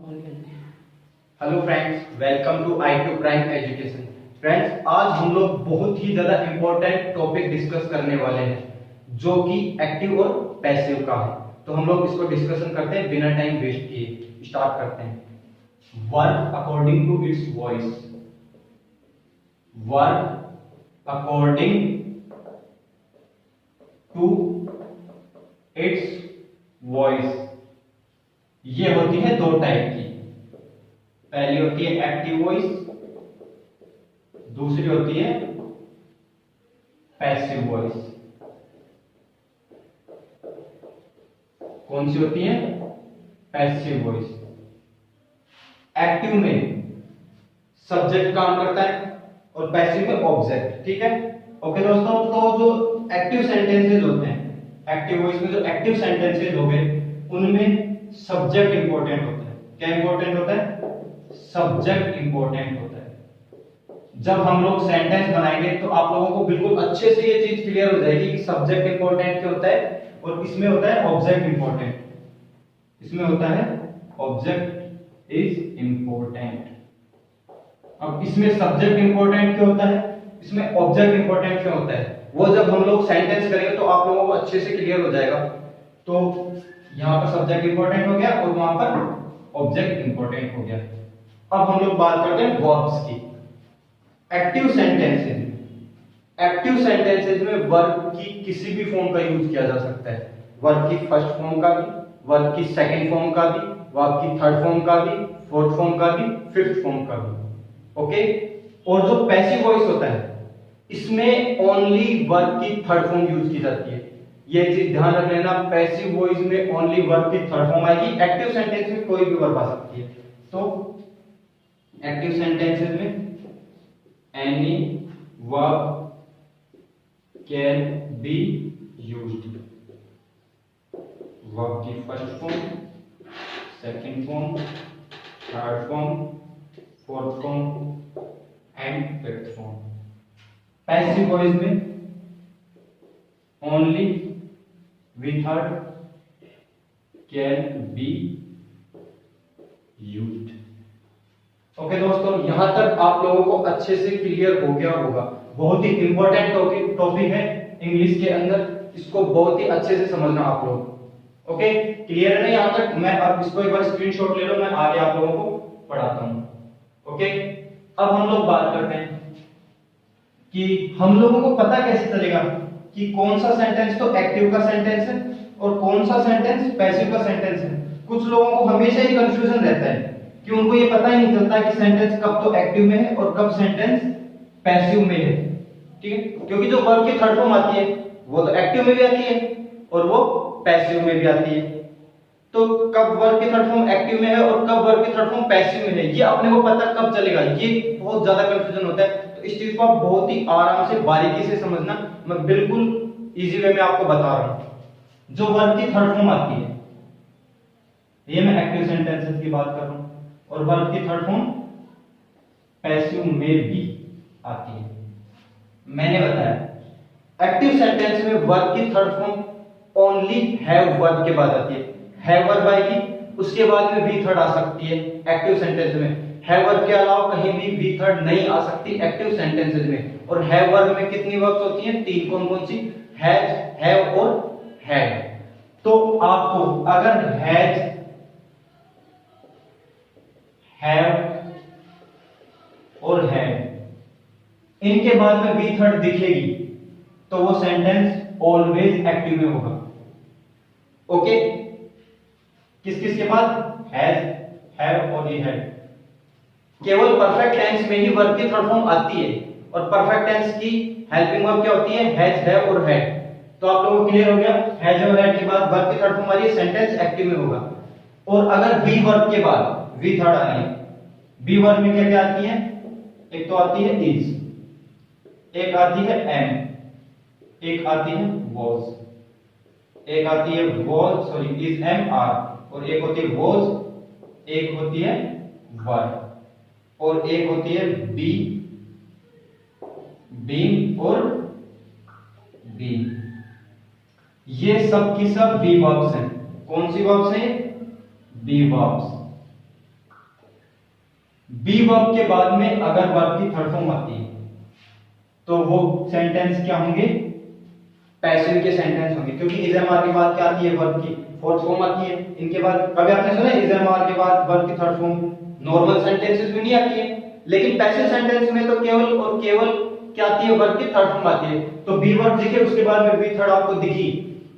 Hello friends, welcome to I2 prime education. Friends, आज हम लोग बहुत ही ज्यादा इंपॉर्टेंट टॉपिक डिस्कस करने वाले हैं जो कि एक्टिव और पैसिव का है। तो हम लोग इसको डिस्कशन करते हैं बिना टाइम वेस्ट किए। स्टार्ट करते हैं। Work according to its voice. Work according to its voice. ये होती है दो टाइप की। पहली होती है एक्टिव वॉइस, दूसरी होती है पैसिव वॉइस। कौन सी होती है? Passive voice. एक्टिव में सब्जेक्ट काम करता है और पैसिव में ऑब्जेक्ट। ठीक है, ओके दोस्तों। तो जो एक्टिव सेंटेंसेस होते हैं, एक्टिव वॉइस में जो एक्टिव सेंटेंसेस हो गए, उनमें सब्जेक्ट इंपॉर्टेंट होता है। क्या इंपॉर्टेंट होता है? सब्जेक्ट इंपॉर्टेंट होता है। जब हम लोग सेंटेंस बनाएंगे तो आप लोगों को बिल्कुल अच्छे से ये चीज क्लियर हो जाएगी कि सब्जेक्ट इंपॉर्टेंट क्या होता है और इसमें होता है ऑब्जेक्ट इंपॉर्टेंट। इसमें होता है ऑब्जेक्ट इज इंपॉर्टेंट। अब इसमें सब्जेक्ट इंपॉर्टेंट क्यों होता है, इसमें ऑब्जेक्ट इंपॉर्टेंट क्यों होता है, वो जब हम लोग सेंटेंस करेंगे तो आप लोगों को अच्छे से क्लियर हो जाएगा। तो यहां पर सब्जेक्ट इंपॉर्टेंट हो गया और वहां पर ऑब्जेक्ट इंपॉर्टेंट हो गया। अब हम लोग बात करते हैं वर्ब्स की। एक्टिव सेंटेंसेस में वर्ब की किसी भी फॉर्म का यूज किया जा सकता है। वर्ब की फर्स्ट फॉर्म का भी, वर्ब की सेकंड फॉर्म का भी, वर्ब की थर्ड फॉर्म का भी, फोर्थ फॉर्म का भी, फिफ्थ फॉर्म का भी। ओके। और जो पैसिव वॉइस होता है, इसमें ओनली वर्ब की थर्ड फॉर्म यूज की जाती है। ये चीज ध्यान रख लेना, पैसिव वॉइस में ओनली वर्ब की थर्ड फॉर्म आएगी। एक्टिव सेंटेंस में कोई भी वर्ब आ सकती है। तो एक्टिव सेंटेंसेस में any verb can be used. Verb की first form, second form, third form, fourth form and fifth form. Passive voice में only V third can be used. Okay दोस्तों, यहां तक आप लोगों को अच्छे से क्लियर हो गया होगा। बहुत ही इंपॉर्टेंट टॉपिक है इंग्लिश के अंदर, इसको बहुत ही अच्छे से समझना आप लोग। ओके, क्लियर है ना यहां तक? मैं अब इसको एक बार स्क्रीनशॉट ले लो, मैं आगे आप लोगों को पढ़ाता हूं। ओके, अब हम लोग बात करते हैं कि हम लोगों को पता कैसे चलेगा कि कौन सा सेंटेंस तो एक्टिव का सेंटेंस है और कौन सा सेंटेंस पैसिव का सेंटेंस है। कुछ लोगों को हमेशा ही कंफ्यूजन रहता है कि उनको ये पता ही नहीं चलता कि सेंटेंस कब तो एक्टिव में है और कब सेंटेंस पैसिव में है। ठीक है, क्योंकि जो वर्ब की थर्ड फॉर्म आती है वो तो एक्टिव में भी आती है और वो पैसिव में भी आती है। तो कब वर्ब की थर्ड फॉर्म एक्टिव में है और कब वर्ब की थर्ड फॉर्म पैसिव में है, ये अपने को पता कब चलेगा, ये बहुत ज्यादा कंफ्यूजन होता है। तो इस चीज को आप बहुत ही आराम से बारीकी से समझना, मैं बिल्कुल इजी वे में आपको बता रहा हूं। जो वर्ब की थर्ड फॉर्म आती है, ये मैं एक्टिव सेंटेंसेस की बात कर रहा हूं, और वर्ब की थर्ड फॉर्म पैसिव में भी आती है। मैंने बताया एक्टिव सेंटेंस में वर्ब की third form only have verb के बाद आती है। हैव वर्ब आएगी, उसके बाद में वी थर्ड आ सकती है एक्टिव सेंटेंस में। हैव वर्ब के अलावा कहीं भी वी थर्ड नहीं आ सकती एक्टिव सेंटेंसेस में। और हैव वर्ब में कितनी वर्ब्स होती हैं? तीन। कौन कौन सी? हैज, हैव और हैड। तो आपको अगर हैज, हैव और हैड इनके बाद में वी थर्ड दिखेगी तो वो सेंटेंस ऑलवेज एक्टिव में होगा। ओके, किस किस के बाद? हैज, हैव और ये हैड। केवल परफेक्ट टेंस में ही वर्ब की थर्ड फॉर्म आती है और परफेक्ट टेंस की हेल्पिंग वर्ब क्या होती है? हैज, हैव और हैड। तो आप लोगों को क्लियर हो गया, हैज और हैड के बाद वर्ब की थर्ड फॉर्म आ रही है, सेंटेंस एक्टिव में होगा। और अगर बी वर्ब के बाद वी थर्ड आ रही है, बी वर्ब में क्या क्या आती है? एक तो आती है इज, एक आती है एम, एक आती है वॉज, एक आती है was sorry is am are, और एक होती है वॉज, एक होती है वर, और एक होती है बी, बीइंग और बीइंग। ये सब की सब बी वर्ब्स हैं। कौन सी वर्ब्स हैं? Be verbs. बी वर्ब के बाद में अगर वर्ब की थर्ड फॉर्म आती है तो वो सेंटेंस क्या होंगे, पैसिव के सेंटेंस होंगे, क्योंकि इज एम आर के बाद क्या आती है, वर्ब की फोर्थ फॉर्म आती है। इनके बाद कभी आपने सुना इज एम आर के बाद वर्ब की थर्ड फॉर्म? नॉर्मल सेंटेंसेस में नहीं आती है, लेकिन पैसिव सेंटेंस में तो केवल और केवल क्या आती है, वर्ब की थर्ड फॉर्म आती है। तो बी वर्ब दिखे उसके बाद में बी थर्ड आपको दिखी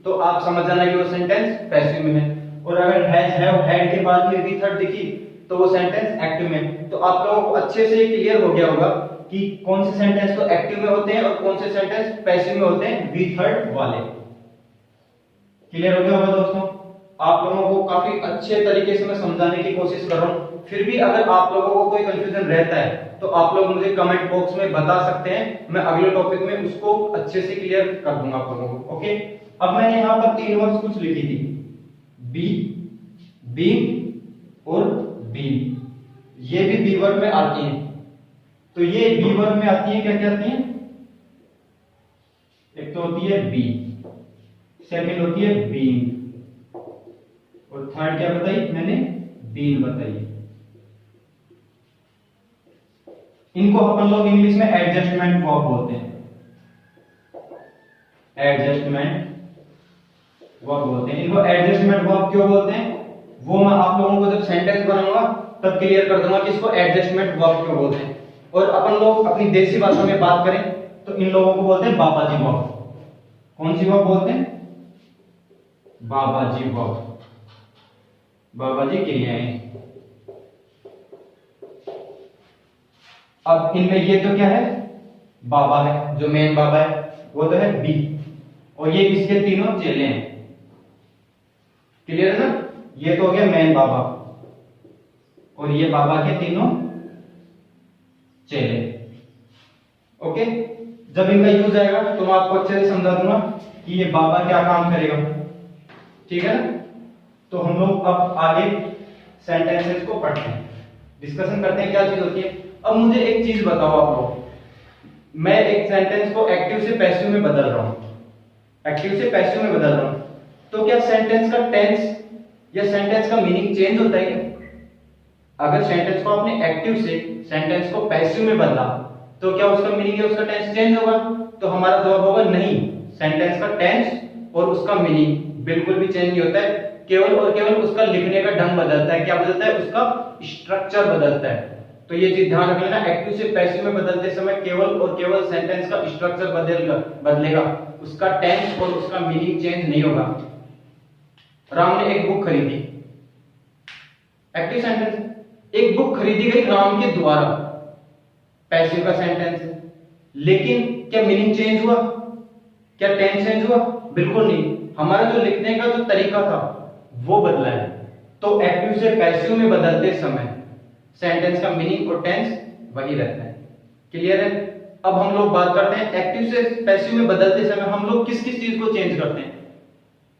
तो आप समझ जाना कि वो सेंटेंस पैसिव में है। और अगर हैज हैव हैड के बाद में बी थर्ड दिखी तो वो सेंटेंस एक्टिव में। तो आप लोगों को अच्छे से क्लियर हो गया होगा कि कौन से सेंटेंस तो एक्टिव में होते हैं और कौन से सेंटेंस पैसिव में होते हैं, बी थर्ड वाले। क्लियर हो गया होगा दोस्तों? आप लोगों को काफी अच्छे तरीके से मैं समझाने की कोशिश कर रहा हूं। फिर भी अगर आप लोगों को कोई कंफ्यूजन रहता है तो आप लोग मुझे कमेंट बॉक्स में बता सकते हैं, मैं अगले टॉपिक में उसको अच्छे से क्लियर कर दूंगा आप लोगों को। ओके, अब मैंने यहां पर तीन वर्ड्स कुछ लिखी थी, बी, बीइंग और बीइंग। ये भी बी वर्ब में आती हैं। तो ये बी वर्ब में आती है, क्या क्या आती है? एक तो होती है बी, सेकंड होती है बीइंग और थर्ड क्या बताई मैंने, बीइंग बताई। इनको अपन लोग इंग्लिश में एडजस्टमेंट वर्ब बोलते हैं, एडजस्टमेंट वर्ब बोलते हैं। इनको एडजस्टमेंट वर्ब क्यों बोलते हैं वो मैं आप लोगों को जब सेंटेंस बनाऊंगा तब क्लियर कर दूंगा कि इसको एडजस्टमेंट वर्ब क्यों बोलते हैं। और अपन लोग अपनी देसी भाषा में बात करें तो इन लोगों को बोलते हैं बाबाजी वर्ब। कौन सी वर्ब बोलते हैं? बाबाजी वर्ब, बाबाजी क्रियाएं। अब इनमें ये तो क्या है, बाबा है, जो मेन बाबा है वो तो है बी, और ये इसके तीनों चेले हैं। क्लियर है ना? ये तो हो गया मेन बाबा और ये बाबा के तीनों चेले। ओके, जब इनका यूज आएगा तो मैं आपको अच्छे से समझा दूंगा कि ये बाबा क्या काम करेगा। ठीक है ना? तो हम लोग अब आगे सेंटेंसेस को पढ़ते हैं, डिस्कशन करते हैं क्या चीज होती है। अब मुझे एक चीज बताओ आप लोग, मैं एक सेंटेंस को एक्टिव से पैसिव में बदल रहा हूं, एक्टिव से पैसिव में बदल रहा हूं, तो क्या सेंटेंस का टेंस या सेंटेंस का मीनिंग चेंज होता है क्या? अगर सेंटेंस को आपने एक्टिव से सेंटेंस को पैसिव में बदला तो क्या उसका मीनिंग या उसका टेंस चेंज होगा? तो हमारा जवाब होगा नहीं, सेंटेंस का टेंस और उसका मीनिंग बिल्कुल भी चेंज नहीं होता है, केवल और केवल उसका लिखने का ढंग बदलता है। क्या बदलता है? उसका स्ट्रक्चर बदलता है। तो ये चीज ध्यान रखना, एक्टिव से पैसिव में बदलते समय केवल और केवल सेंटेंस का स्ट्रक्चर बदलेगा, उसका टेंस और उसका मीनिंग चेंज नहीं होगा। राम ने एक बुक खरीदी, एक्टिव सेंटेंस, एक बुक खरीदी गई राम के द्वारा, पैसिव का सेंटेंस है। लेकिन क्या मीनिंग चेंज हुआ? क्या टेंस चेंज हुआ? बिल्कुल नहीं, हमारा जो लिखने का जो तरीका था वो बदला है। तो एक्टिव से पैसिव में बदलते समय सेंटेंस का मीनिंग और टेंस वही रहता है। क्लियर है? अब हम लोग बात करते हैं एक्टिव से पैसिव में बदलते समय हम लोग किस किस चीज को चेंज करते हैं।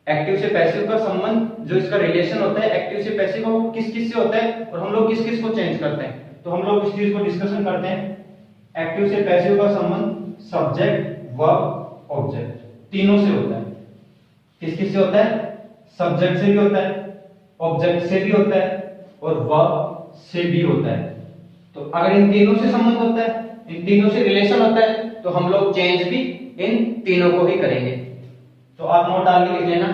एक्टिव से पैसिव का संबंध, जो इसका रिलेशन होता है एक्टिव से पैसिव का, वो किस किस से होता है और हम लोग किस किस को चेंज करते हैं। तो हम लोग इस चीज को डिस्कशन करते हैं। एक्टिव से पैसिव का संबंध सब्जेक्ट, वर्ब, ऑब्जेक्ट तीनों से होता है। किस किस से होता है? सब्जेक्ट से भी होता है, ऑब्जेक्ट से भी होता है और वर्ब से भी होता है। तो अगर इन तीनों से संबंध होता है, इन तीनों से रिलेशन होता है, तो हम लोग चेंज भी इन तीनों को ही करेंगे। तो आप नोट डाल के लिख लेना,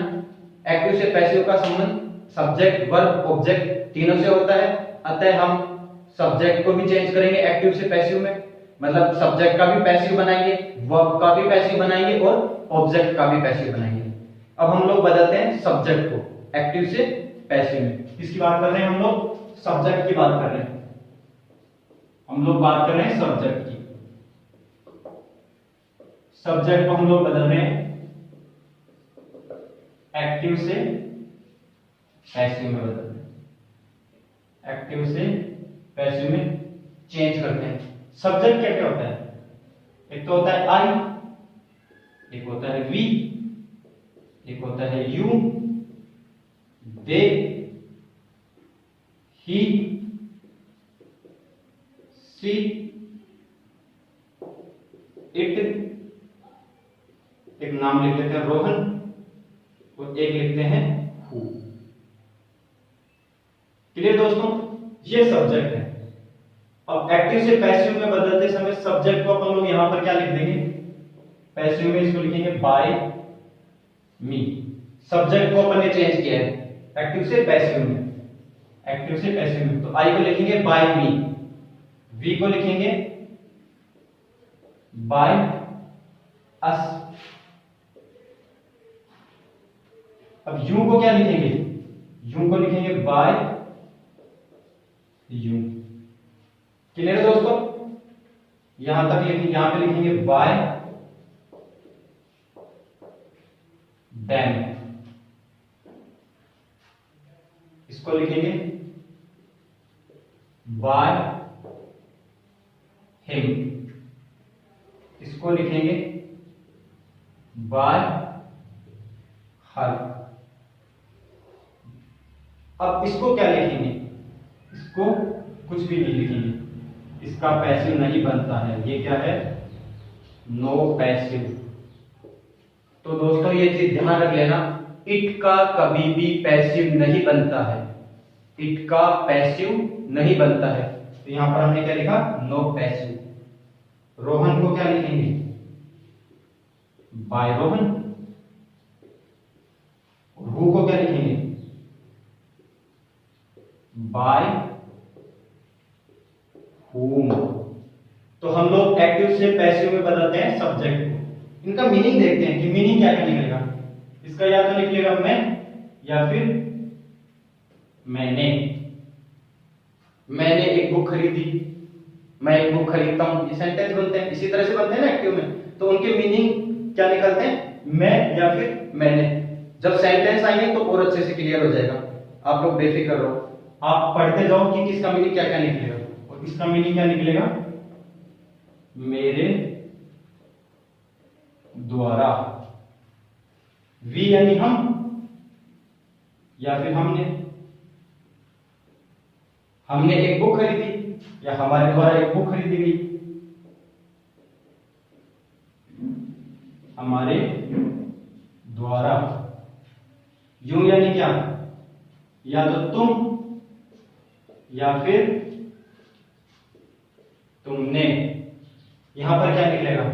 एक्टिव से पैसिव का संबंध सब्जेक्ट, वर्ब, ऑब्जेक्ट तीनों से होता है। अतः हम सब्जेक्ट को भी चेंज करेंगे एक्टिव से पैसिव में, मतलब सब्जेक्ट का भी पैसिव बनाएंगे, वर्ब का भी पैसिव बनाएंगे और ऑब्जेक्ट का भी पैसिव बनाएंगे। अब हम लोग बदलते हैं सब्जेक्ट को एक्टिव से पैसिव में। किसकी बात कर रहे हैं हम लोग? सब्जेक्ट की बात कर रहे हैं। हम लोग बात कर रहे हैं सब्जेक्ट की। सब्जेक्ट को हम लोग बदल रहे हैं एक्टिव से पैसिव में, बदल रहे हैं एक्टिव से पैसिव में चेंज करते हैं। सब्जेक्ट क्या क्या होता है? एक तो होता है आई, एक होता है वी, एक होता है you, they, he, C, it, एक नाम लिख लेते हैं रोहन और एक लिखते हैं हु। क्लियर दोस्तों? ये सब्जेक्ट है। अब एक्टिव से पैसिव में बदलते समय सब्जेक्ट को अपन लोग यहां पर क्या लिख देंगे, पैसिव में इसको लिखेंगे बाय मी। सब्जेक्ट को अपन ने चेंज किया है एक्टिव से पैसिव में, एक्टिव से पैसिव में, तो आई को लिखेंगे बाय मी, वी को लिखेंगे बाय अस। अब यू को क्या लिखेंगे, यू को लिखेंगे बाय यू। क्लियर है दोस्तों, यहां तक लिखेंगे, यहां पे लिखेंगे बाय देम, इसको लिखेंगे बाय हिम, इसको लिखेंगे बाय हर। अब इसको क्या लिखेंगे, इसको कुछ भी नहीं लिखेंगे, इसका पैसिव नहीं बनता है, ये क्या है, नो पैसिव। तो दोस्तों ये चीज ध्यान रख लेना, इट का कभी भी पैसिव नहीं बनता है, इट का पैसिव नहीं बनता है। तो यहां पर हमने क्या लिखा, नो पैसिव। रोहन को क्या लिखेंगे, बाय रोहन। हु को क्या लिखेंगे, बाय whom। तो हम लोग एक्टिव से पैसिव में बदलते हैं सब्जेक्ट को। इनका मीनिंग देखते हैं कि मीनिंग क्या क्या निकलेगा। इसका या तो निकलेगा मैं या फिर मैंने। मैंने एक बुक खरीदी, मैं एक बुक खरीदता हूं, ये सेंटेंस बनते हैं, इसी तरह से बनते हैं ना एक्टिव में। तो उनके मीनिंग क्या निकलते हैं, मैं या फिर मैंने। जब सेंटेंस आएंगे तो और अच्छे से क्लियर हो जाएगा, आप लोग बेफिक्र रहो, आप पढ़ते जाओ कि किसका मीनिंग क्या क्या निकलेगा। और इसका मीनिंग क्या निकलेगा, मेरे द्वारा। वी यानी हम या फिर हमने, हमने एक बुक खरीदी या हमारे द्वारा एक बुक खरीदी गई, हमारे द्वारा। यूं यानी क्या, या तो तुम या फिर तुमने। यहां पर क्या निकलेगा,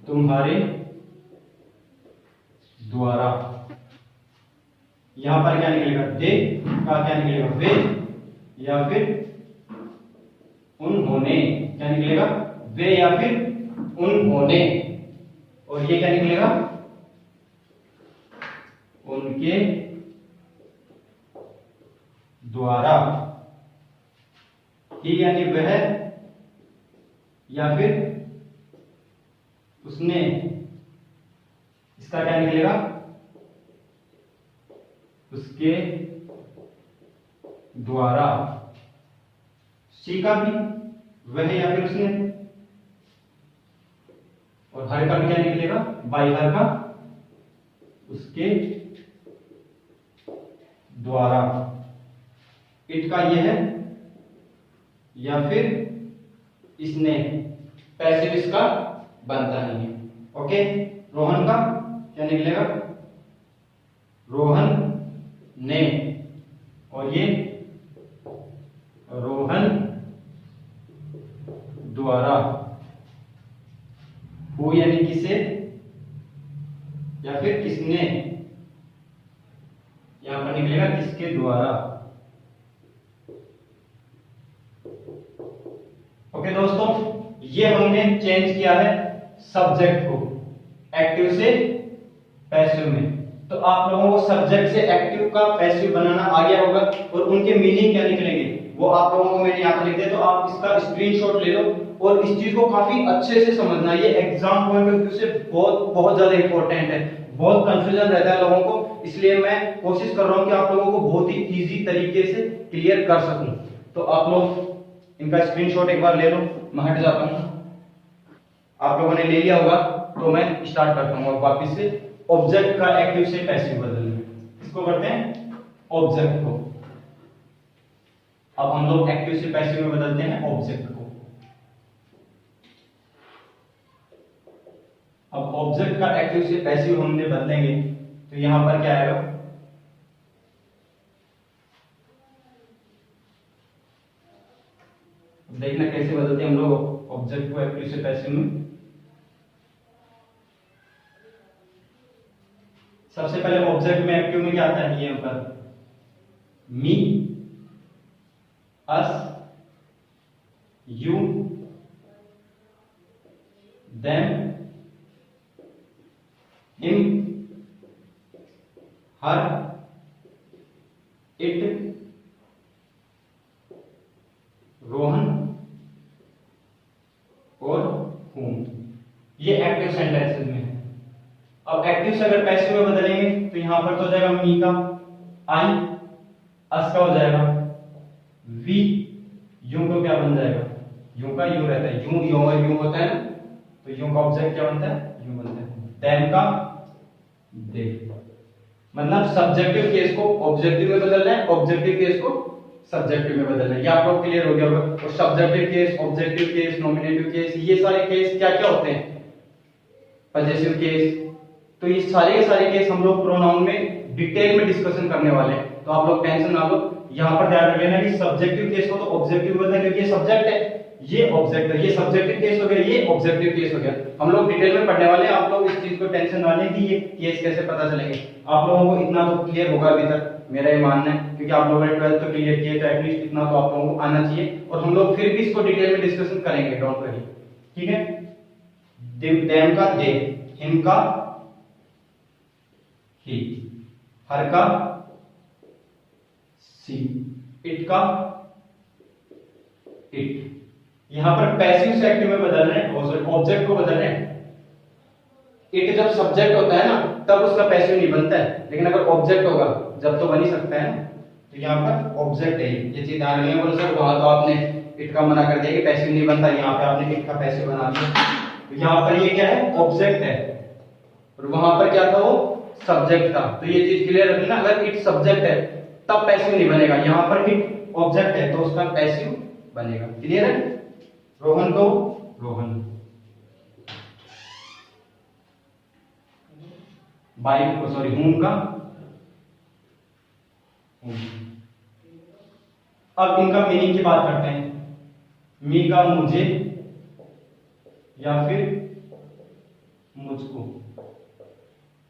तुम्हारे द्वारा। यहां पर क्या निकलेगा, दे का क्या निकलेगा, वे या फिर उन्होंने। क्या निकलेगा, वे या फिर उन्होंने। और ये क्या निकलेगा, उनके द्वारा। ही यानी वह या फिर उसने, इसका क्या निकलेगा, उसके द्वारा। सी का भी वह या फिर उसने। और हर का भी क्या निकलेगा, बाई हर का, उसके द्वारा। इट का यह है या फिर इसने, पैसिव इसका बनता नहीं है। ओके, रोहन का क्या निकलेगा, रोहन ने। और ये रोहन द्वारा। हु यानी किसे या फिर किसने, यहां पर निकलेगा किसके द्वारा। ओके दोस्तों, ये हमने चेंज किया है सब्जेक्ट को एक्टिव से पैसिव में। तो आप लोगों को सब्जेक्ट से एक्टिव का पैसिव बनाना आ गया होगा, और उनके मीनिंग क्या निकलेंगे वो आप लोगों को मैंने यहाँ पर लिख दिया। तो आप इसका स्क्रीनशॉट ले लो और इस चीज को काफी अच्छे से समझना। ये एग्जाम पॉइंट ऑफ व्यू से बहुत बहुत ज्यादा इंपॉर्टेंट है, बहुत कंफ्यूजन रहता है लोगों को, इसलिए मैं कोशिश कर रहा हूँ कि आप लोगों को बहुत ही इजी तरीके से क्लियर कर सकूं। तो आप लोग इनका स्क्रीनशॉट एक बार ले लो, मैं हट जाता हूँ। आप लोगों ने ले लिया होगा तो मैं स्टार्ट करता हूँ अब वापिस से ऑब्जेक्ट का एक्टिव से पैसिव बदलने। इसको करते हैं ऑब्जेक्ट को। अब हम लोग एक्टिव से पैसिव में बदलते हैं ऑब्जेक्ट को। अब ऑब्जेक्ट का एक्टिव से पैसिव हमने बदलेंगे तो यहां पर क्या आएगा, देखना कैसे बदलते हैं हम लोग ऑब्जेक्ट को एक्टिव से पैसिव में। सबसे पहले ऑब्जेक्ट में एक्टिव में क्या आता है, यहाँ पर me, us, you, them, him, her, it, Rohan और whom। ये एक्टिव सेंटेंसेस में है। अब एक्टिव से अगर पैसिव में बदलेंगे तो यहां पर तो हो जाएगा मी का आई, अस का हो जाएगा वी, यू को क्या बन जाएगा, यू का यू रहता है, यू यू और यू होता है ना, तो यू का ऑब्जेक्ट क्या बनता है, यू बनता है। देम का दे, मतलब सब्जेक्टिव केस को ऑब्जेक्टिव में बदलना है, ऑब्जेक्टिव केस को सब्जेक्टिव में बदलना है। ये आप लोग क्लियर हो गया होगा। और subjective case, objective case, nominative case, ये सारे केस क्या क्या होते हैं, पजेसिव केस। तो ये सारे के सारे केस हम लोग प्रोनाउन में डिटेल में डिस्कशन करने वाले हैं, तो आप लोग टेंशन ना लो। यहाँ पर ध्यान रख लेना कि सब्जेक्टिव केस को तो ऑब्जेक्टिव में बदलना, क्योंकि ये सब्जेक्ट है, ये ऑब्जेक्ट है, ये सब्जेक्टिव केस हो गया, ये ऑब्जेक्टिव केस हो गया। हम लोग डिटेल में पढ़ने वाले हैं, आप लोग इस चीज को टेंशन ना लें कि ये केस कैसे पता चलेंगे। आप लोगों को इतना तो क्लियर होगा अभी तक, मेरा ये मानना है, क्योंकि आप लोगों ने 12th तो क्लियर किया, तो एटलीस्ट इतना तो आप लोगों को आना चाहिए। और हम लोग फिर भी इसको डिटेल में डिस्कशन करेंगे, डोंट वरी, ठीक है। देम का दे, हिम का ही, हर का सी, इट का इट। यहां पर पैसिव से एक्टिव में बदल रहे हैं, ऑब्जेक्ट को बदल रहे हैं। इट जब सब्जेक्ट होता है ना तब उसका पैसिव नहीं बनता है, लेकिन अगर ऑब्जेक्ट होगा जब तो बन ही सकता है ना। तो यहाँ पर ऑब्जेक्ट है, ये चीज ध्यान रखिए। बोलो सर वहां तो आपने इट का मना कर दिया कि पैसिव नहीं बनता, यहाँ पे आपने इट का पैसिव बना दिया। तो यहाँ पर ये क्या है, ऑब्जेक्ट है, और वहां पर क्या था, वो सब्जेक्ट था। तो ये चीज क्लियर रखना, अगर इट सब्जेक्ट है तब पैसिव नहीं बनेगा, यहाँ पर इट ऑब्जेक्ट है तो उसका पैसिव बनेगा। क्लियर है। रोहन को रोहन, बाइक को सॉरी हूम का हूम। अब इनका मीनिंग की बात करते हैं। मी का मुझे या फिर मुझको,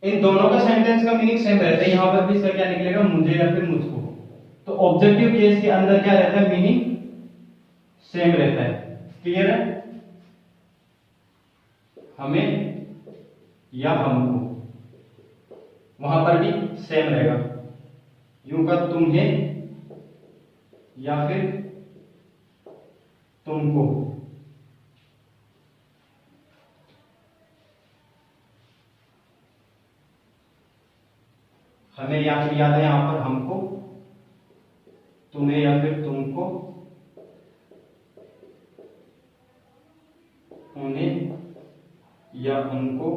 इन दोनों का सेंटेंस का मीनिंग सेम रहता है। यहां पर भी इसका क्या निकलेगा, मुझे या फिर मुझको। तो ऑब्जेक्टिव केस के अंदर क्या रहता है, मीनिंग सेम रहता है। क्लियर है। हमें या हमको, वहां पर भी सेम रहेगा। यूं का तुम्हें या फिर तुमको, हमें या फिर याद है यहां पर हमको, तुम्हें या फिर तुमको, उन्हें या उनको,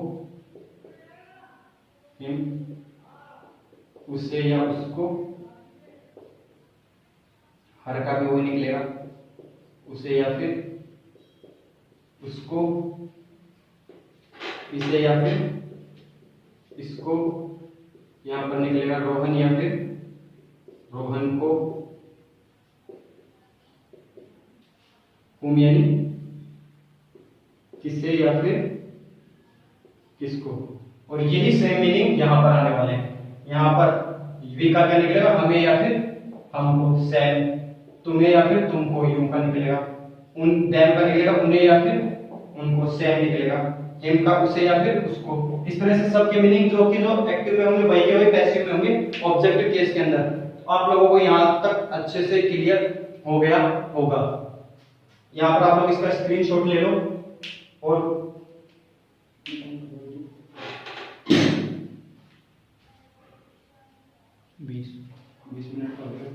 हिम, उसे या उसको, हर का भी वो निकलेगा, उसे या फिर उसको, इसे या फिर इसको, यहां पर निकलेगा रोहन या फिर रोहन को, हुम यानी किसे या फिर किसको। और यही सेम मीनिंग यहां पर आने वाले हैं। यहां पर वी का क्या निकलेगा, हमें या फिर हमको, सेम, तुम्हें या फिर तुमको, यूं का निकलेगा, उन, देम का निकलेगा, उन्हें या फिर उनको, सेम निकलेगा, हिम का उसे या फिर उसको। इस तरह से सबके मीनिंग जो एक्टिव में होंगे वही के वही पैसिव में होंगे ऑब्जेक्टिव केस के अंदर। तो आप लोगों को यहां तक अच्छे से क्लियर हो गया होगा। यहां पर आप लोग इसका स्क्रीनशॉट ले लो और 20 मिनट हो गए।